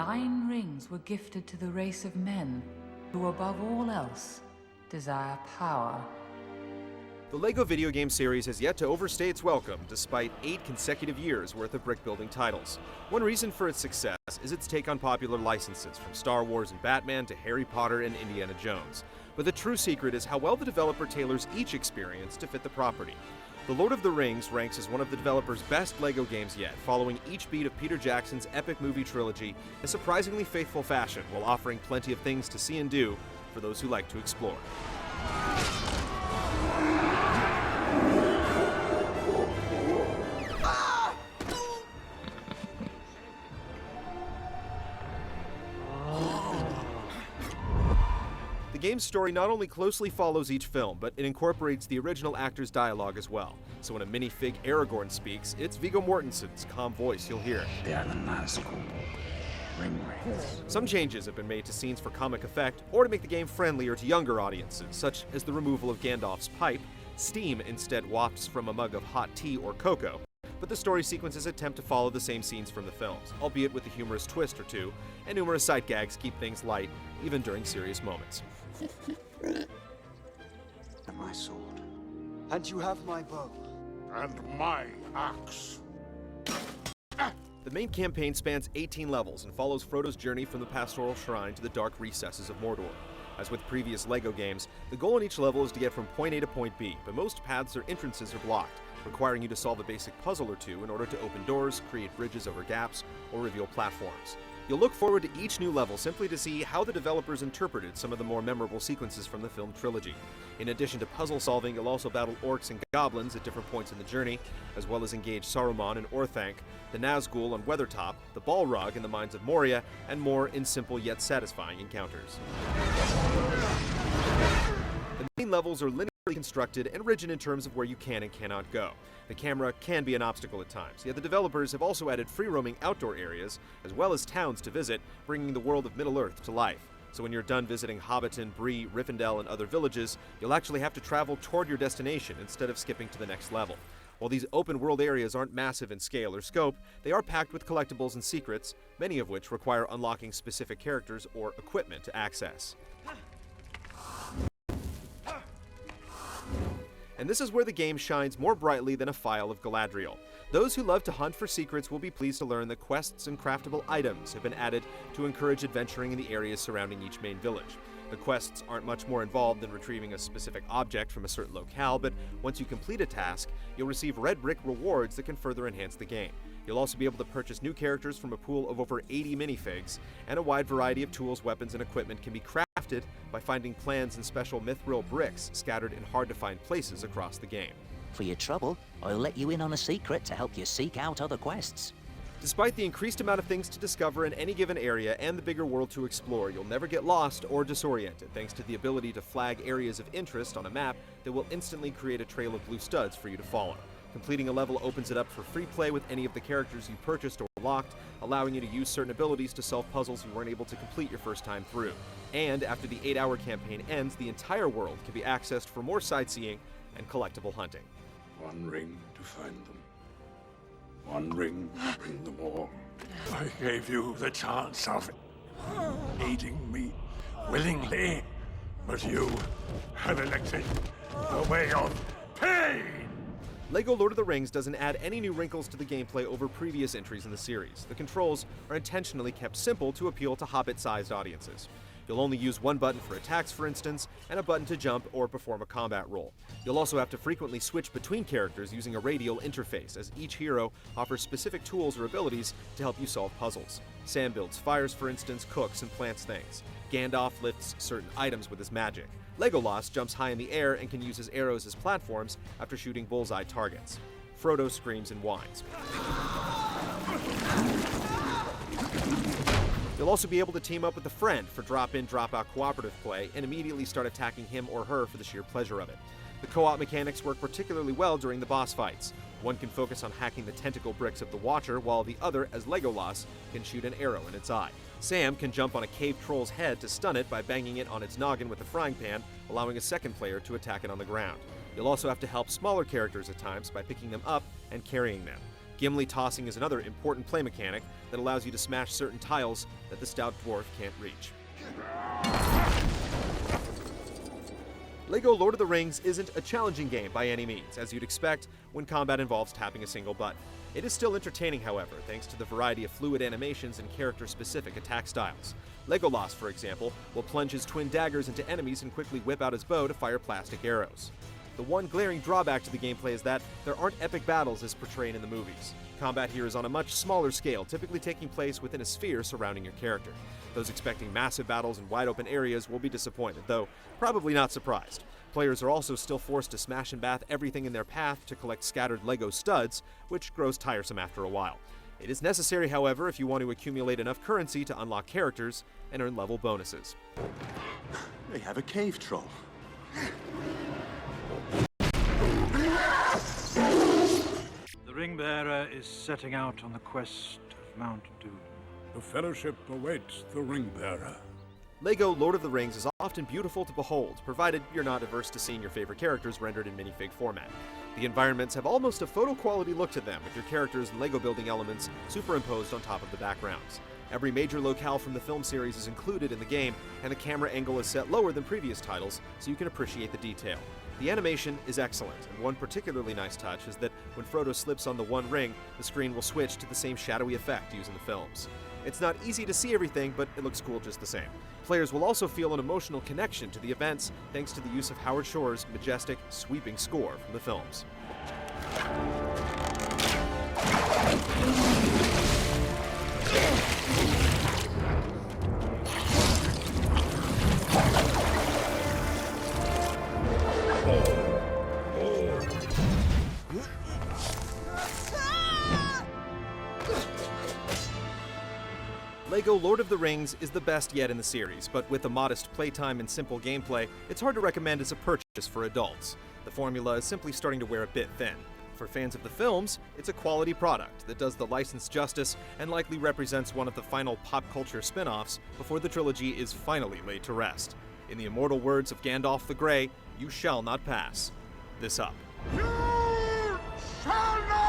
9 rings were gifted to the race of men, who above all else desire power. The LEGO video game series has yet to overstay its welcome, despite 8 consecutive years worth of brick-building titles. One reason for its success is its take on popular licenses, from Star Wars and Batman to Harry Potter and Indiana Jones. But the true secret is how well the developer tailors each experience to fit the property. The Lord of the Rings ranks as one of the developer's best LEGO games yet, following each beat of Peter Jackson's epic movie trilogy in a surprisingly faithful fashion, while offering plenty of things to see and do for those who like to explore. The game's story not only closely follows each film, but it incorporates the original actor's dialogue as well. So when a minifig Aragorn speaks, it's Viggo Mortensen's calm voice you'll hear. They are the Nazgul ringwraiths. Some changes have been made to scenes for comic effect, or to make the game friendlier to younger audiences, such as the removal of Gandalf's pipe. Steam instead wafts from a mug of hot tea or cocoa. But the story sequences attempt to follow the same scenes from the films, albeit with a humorous twist or two, and numerous sight gags keep things light, even during serious moments. And my sword. And you have my bow. And my axe. The main campaign spans 18 levels and follows Frodo's journey from the pastoral shrine to the dark recesses of Mordor. As with previous LEGO games, the goal in each level is to get from point A to point B, but most paths or entrances are blocked, requiring you to solve a basic puzzle or two in order to open doors, create bridges over gaps, or reveal platforms. You'll look forward to each new level simply to see how the developers interpreted some of the more memorable sequences from the film trilogy. In addition to puzzle solving, you'll also battle orcs and goblins at different points in the journey, as well as engage Saruman and Orthanc, the Nazgul on Weathertop, the Balrog in the mines of Moria, and more in simple yet satisfying encounters. The main levels are linearly constructed and rigid in terms of where you can and cannot go. The camera can be an obstacle at times, yet the developers have also added free-roaming outdoor areas, as well as towns to visit, bringing the world of Middle-earth to life. So when you're done visiting Hobbiton, Bree, Rivendell, and other villages, you'll actually have to travel toward your destination instead of skipping to the next level. While these open-world areas aren't massive in scale or scope, they are packed with collectibles and secrets, many of which require unlocking specific characters or equipment to access. And this is where the game shines more brightly than a file of Galadriel. Those who love to hunt for secrets will be pleased to learn that quests and craftable items have been added to encourage adventuring in the areas surrounding each main village. The quests aren't much more involved than retrieving a specific object from a certain locale, but once you complete a task, you'll receive red brick rewards that can further enhance the game. You'll also be able to purchase new characters from a pool of over 80 minifigs, and a wide variety of tools, weapons, and equipment can be crafted by finding plans and special mithril bricks scattered in hard-to-find places across the game. For your trouble, I'll let you in on a secret to help you seek out other quests. Despite the increased amount of things to discover in any given area and the bigger world to explore, you'll never get lost or disoriented thanks to the ability to flag areas of interest on a map that will instantly create a trail of blue studs for you to follow. Completing a level opens it up for free play with any of the characters you purchased or locked, allowing you to use certain abilities to solve puzzles you weren't able to complete your first time through. And after the 8-hour campaign ends, the entire world can be accessed for more sightseeing and collectible hunting. One ring to find them. One ring to bring them all. I gave you the chance of aiding me willingly, but you have elected the way of pain! LEGO Lord of the Rings doesn't add any new wrinkles to the gameplay over previous entries in the series. The controls are intentionally kept simple to appeal to Hobbit-sized audiences. You'll only use one button for attacks, for instance, and a button to jump or perform a combat role. You'll also have to frequently switch between characters using a radial interface, as each hero offers specific tools or abilities to help you solve puzzles. Sam builds fires, for instance, cooks, and plants things. Gandalf lifts certain items with his magic. Legolas jumps high in the air and can use his arrows as platforms after shooting bullseye targets. Frodo screams and whines. You'll also be able to team up with a friend for drop-in, drop-out cooperative play and immediately start attacking him or her for the sheer pleasure of it. The co-op mechanics work particularly well during the boss fights. One can focus on hacking the tentacle bricks of the Watcher, while the other, as Legolas, can shoot an arrow in its eye. Sam can jump on a cave troll's head to stun it by banging it on its noggin with a frying pan, allowing a second player to attack it on the ground. You'll also have to help smaller characters at times by picking them up and carrying them. Gimli tossing is another important play mechanic that allows you to smash certain tiles that the stout dwarf can't reach. LEGO Lord of the Rings isn't a challenging game by any means, as you'd expect when combat involves tapping a single button. It is still entertaining, however, thanks to the variety of fluid animations and character-specific attack styles. Legolas, for example, will plunge his twin daggers into enemies and quickly whip out his bow to fire plastic arrows. The one glaring drawback to the gameplay is that there aren't epic battles as portrayed in the movies. Combat here is on a much smaller scale, typically taking place within a sphere surrounding your character. Those expecting massive battles in wide-open areas will be disappointed, though probably not surprised. Players are also still forced to smash and bath everything in their path to collect scattered LEGO studs, which grows tiresome after a while. It is necessary, however, if you want to accumulate enough currency to unlock characters and earn level bonuses. They have a cave troll. The Ring-Bearer is setting out on the quest of Mount Doom. The Fellowship awaits the Ring-Bearer. LEGO Lord of the Rings is often beautiful to behold, provided you're not averse to seeing your favorite characters rendered in minifig format. The environments have almost a photo-quality look to them, with your characters and LEGO building elements superimposed on top of the backgrounds. Every major locale from the film series is included in the game, and the camera angle is set lower than previous titles, so you can appreciate the detail. The animation is excellent, and one particularly nice touch is that when Frodo slips on the One Ring, the screen will switch to the same shadowy effect used in the films. It's not easy to see everything, but it looks cool just the same. Players will also feel an emotional connection to the events thanks to the use of Howard Shore's majestic, sweeping score from the films. LEGO Lord of the Rings is the best yet in the series, but with a modest playtime and simple gameplay, it's hard to recommend as a purchase for adults. The formula is simply starting to wear a bit thin. For fans of the films, it's a quality product that does the license justice and likely represents one of the final pop culture spin-offs before the trilogy is finally laid to rest. In the immortal words of Gandalf the Grey, you shall not pass this up. You shall not